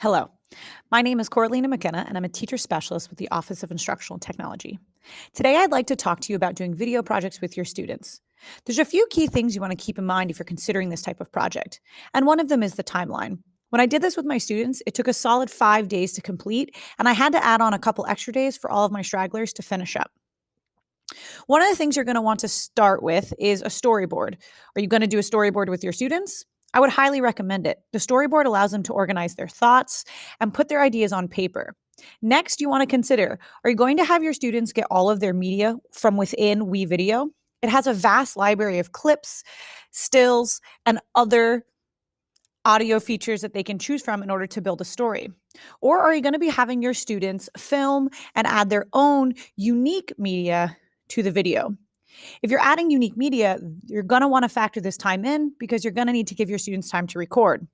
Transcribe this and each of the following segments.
Hello, my name is Koralina McKenna, and I'm a teacher specialist with the Office of Instructional Technology. Today, I'd like to talk to you about doing video projects with your students. There's a few key things you want to keep in mind if you're considering this type of project, and one of them is the timeline. When I did this with my students, it took a solid 5 days to complete, and I had to add on a couple extra days for all of my stragglers to finish up. One of the things you're going to want to start with is a storyboard. Are you going to do a storyboard with your students? I would highly recommend it. The storyboard allows them to organize their thoughts and put their ideas on paper. Next, you want to consider, are you going to have your students get all of their media from within WeVideo? It has a vast library of clips, stills, and other audio features that they can choose from in order to build a story. Or are you going to be having your students film and add their own unique media to the video? If you're adding unique media, you're going to want to factor this time in because you're going to need to give your students time to record.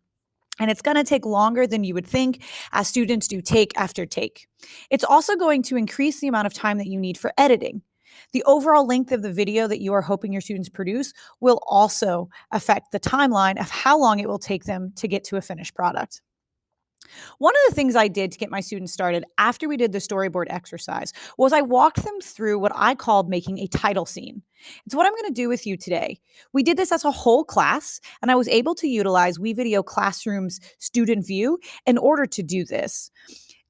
And it's going to take longer than you would think, as students do take after take. It's also going to increase the amount of time that you need for editing. The overall length of the video that you are hoping your students produce will also affect the timeline of how long it will take them to get to a finished product. One of the things I did to get my students started after we did the storyboard exercise was I walked them through what I called making a title scene. It's what I'm going to do with you today. We did this as a whole class, and I was able to utilize WeVideo Classroom's student view in order to do this.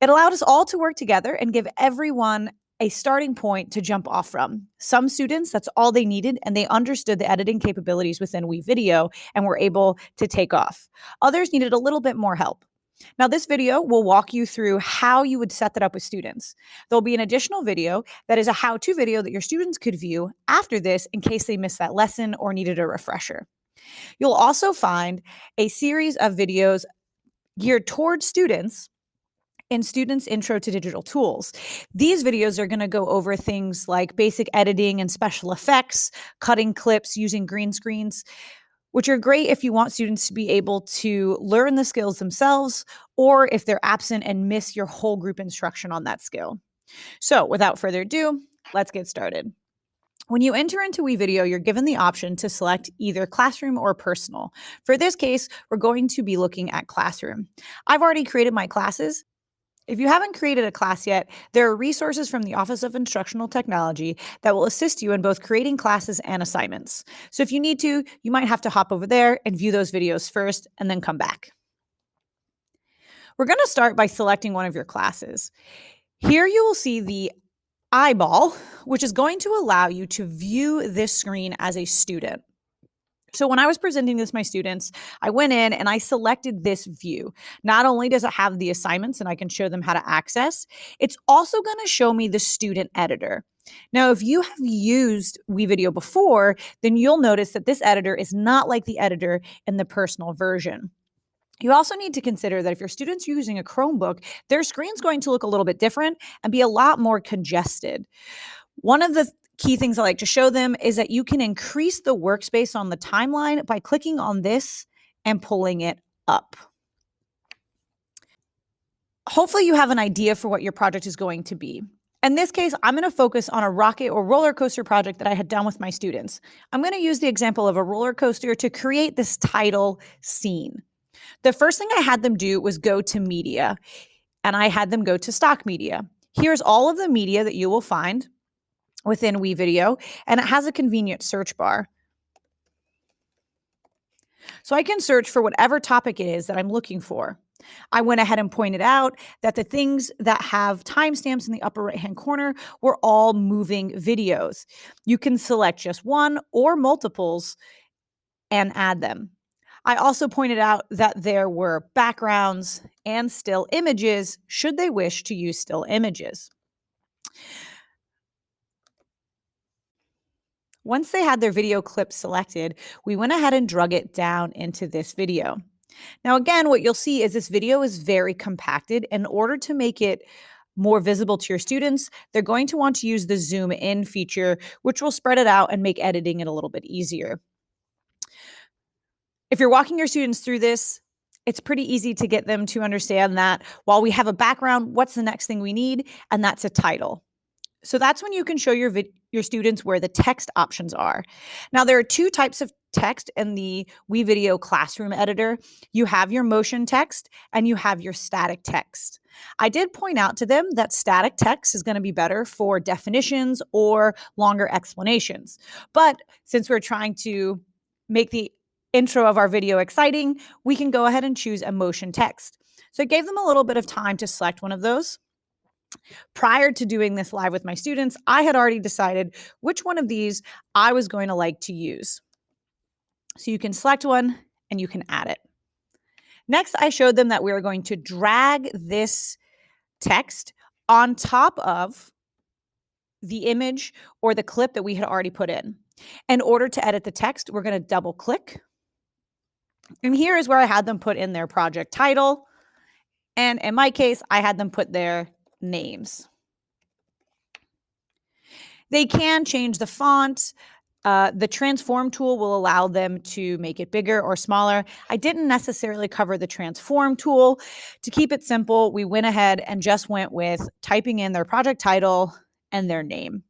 It allowed us all to work together and give everyone a starting point to jump off from. Some students, that's all they needed, and they understood the editing capabilities within WeVideo and were able to take off. Others needed a little bit more help. Now, this video will walk you through how you would set that up with students. There'll be an additional video that is a how-to video that your students could view after this in case they missed that lesson or needed a refresher. You'll also find a series of videos geared towards students in Students' Intro to Digital Tools. These videos are going to go over things like basic editing and special effects, cutting clips using green screens, which are great if you want students to be able to learn the skills themselves, or if they're absent and miss your whole group instruction on that skill. So without further ado, let's get started. When you enter into WeVideo, you're given the option to select either Classroom or Personal. For this case, we're going to be looking at Classroom. I've already created my classes. If you haven't created a class yet, there are resources from the Office of Instructional Technology that will assist you in both creating classes and assignments. So if you need to, you might have to hop over there and view those videos first and then come back. We're going to start by selecting one of your classes. Here you will see the eyeball, which is going to allow you to view this screen as a student. So when I was presenting this to my students, I went in and I selected this view. Not only does it have the assignments and I can show them how to access, it's also going to show me the student editor. Now, if you have used WeVideo before, then you'll notice that this editor is not like the editor in the personal version. You also need to consider that if your students are using a Chromebook, their screen's going to look a little bit different and be a lot more congested. One of the key things I like to show them is that you can increase the workspace on the timeline by clicking on this and pulling it up. Hopefully you have an idea for what your project is going to be. In this case, I'm going to focus on a rocket or roller coaster project that I had done with my students. I'm going to use the example of a roller coaster to create this title scene. The first thing I had them do was go to media, and I had them go to stock media. Here's all of the media that you will find within WeVideo, and it has a convenient search bar. So I can search for whatever topic it is that I'm looking for. I went ahead and pointed out that the things that have timestamps in the upper right-hand corner were all moving videos. You can select just one or multiples and add them. I also pointed out that there were backgrounds and still images should they wish to use still images. Once they had their video clip selected, we went ahead and drug it down into this video. Now, again, what you'll see is this video is very compacted. In order to make it more visible to your students, they're going to want to use the zoom in feature, which will spread it out and make editing it a little bit easier. If you're walking your students through this, it's pretty easy to get them to understand that while we have a background, what's the next thing we need? And that's a title. So that's when you can show your students where the text options are. Now, there are two types of text in the WeVideo classroom editor, you have your motion text and you have your static text. I did point out to them that static text is going to be better for definitions or longer explanations. But since we're trying to make the intro of our video exciting, we can go ahead and choose a motion text. So I gave them a little bit of time to select one of those. Prior to doing this live with my students, I had already decided which one of these I was going to like to use. So you can select one and you can add it. Next, I showed them that we are going to drag this text on top of the image or the clip that we had already put in. In order to edit the text, we're going to double click. And here is where I had them put in their project title. And in my case, I had them put their names. They can change the font. The transform tool will allow them to make it bigger or smaller. I didn't necessarily cover the transform tool. To keep it simple, we went ahead and just went with typing in their project title and their name.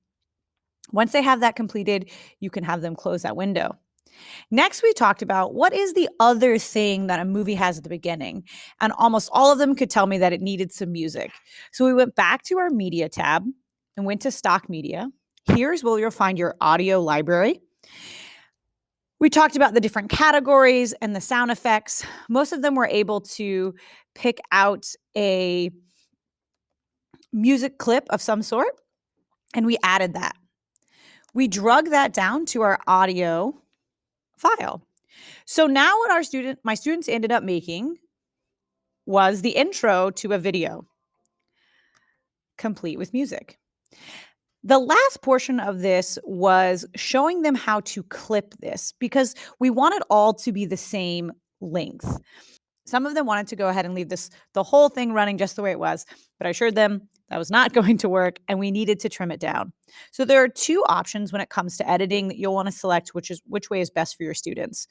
Once they have that completed, you can have them close that window. Next, we talked about what is the other thing that a movie has at the beginning. And almost all of them could tell me that it needed some music. So we went back to our media tab and went to stock media. Here's where you'll find your audio library. We talked about the different categories and the sound effects. Most of them were able to pick out a music clip of some sort, and we added that. We drug that down to our audio file. So now what my students ended up making was the intro to a video, complete with music. The last portion of this was showing them how to clip this because we want it all to be the same length. Some of them wanted to go ahead and leave the whole thing running just the way it was, but I assured them that was not going to work and we needed to trim it down. So there are two options when it comes to editing that you'll want to select which way is best for your students.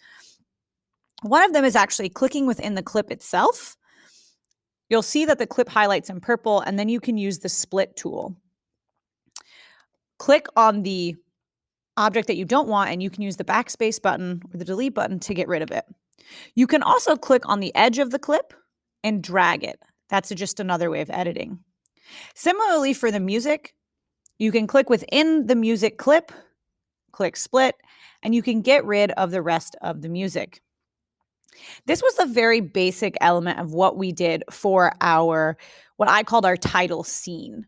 One of them is actually clicking within the clip itself. You'll see that the clip highlights in purple, and then you can use the split tool. Click on the object that you don't want, and you can use the backspace button or the delete button to get rid of it. You can also click on the edge of the clip and drag it. That's just another way of editing. Similarly, for the music, you can click within the music clip, click split, and you can get rid of the rest of the music. This was a very basic element of what we did for what I called our title scene.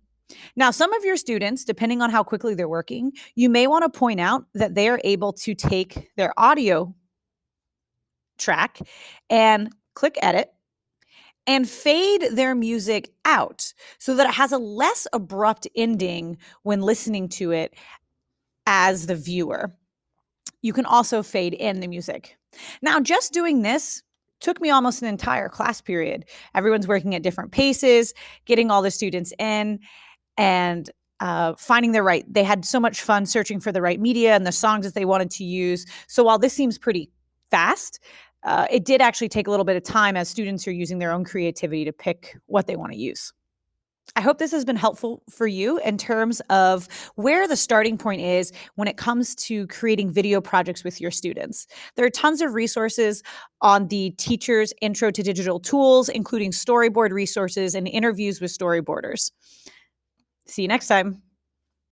Now, some of your students, depending on how quickly they're working, you may want to point out that they are able to take their audio track and click edit and fade their music out so that it has a less abrupt ending when listening to it as the viewer. You can also fade in the music. Now, just doing this took me almost an entire class period. Everyone's working at different paces, getting all the students in, and finding they had so much fun searching for the right media and the songs that they wanted to use. So while this seems pretty fast, it did actually take a little bit of time as students are using their own creativity to pick what they want to use. I hope this has been helpful for you in terms of where the starting point is when it comes to creating video projects with your students. There are tons of resources on the Teacher's Intro to Digital Tools, including storyboard resources and interviews with storyboarders. See you next time.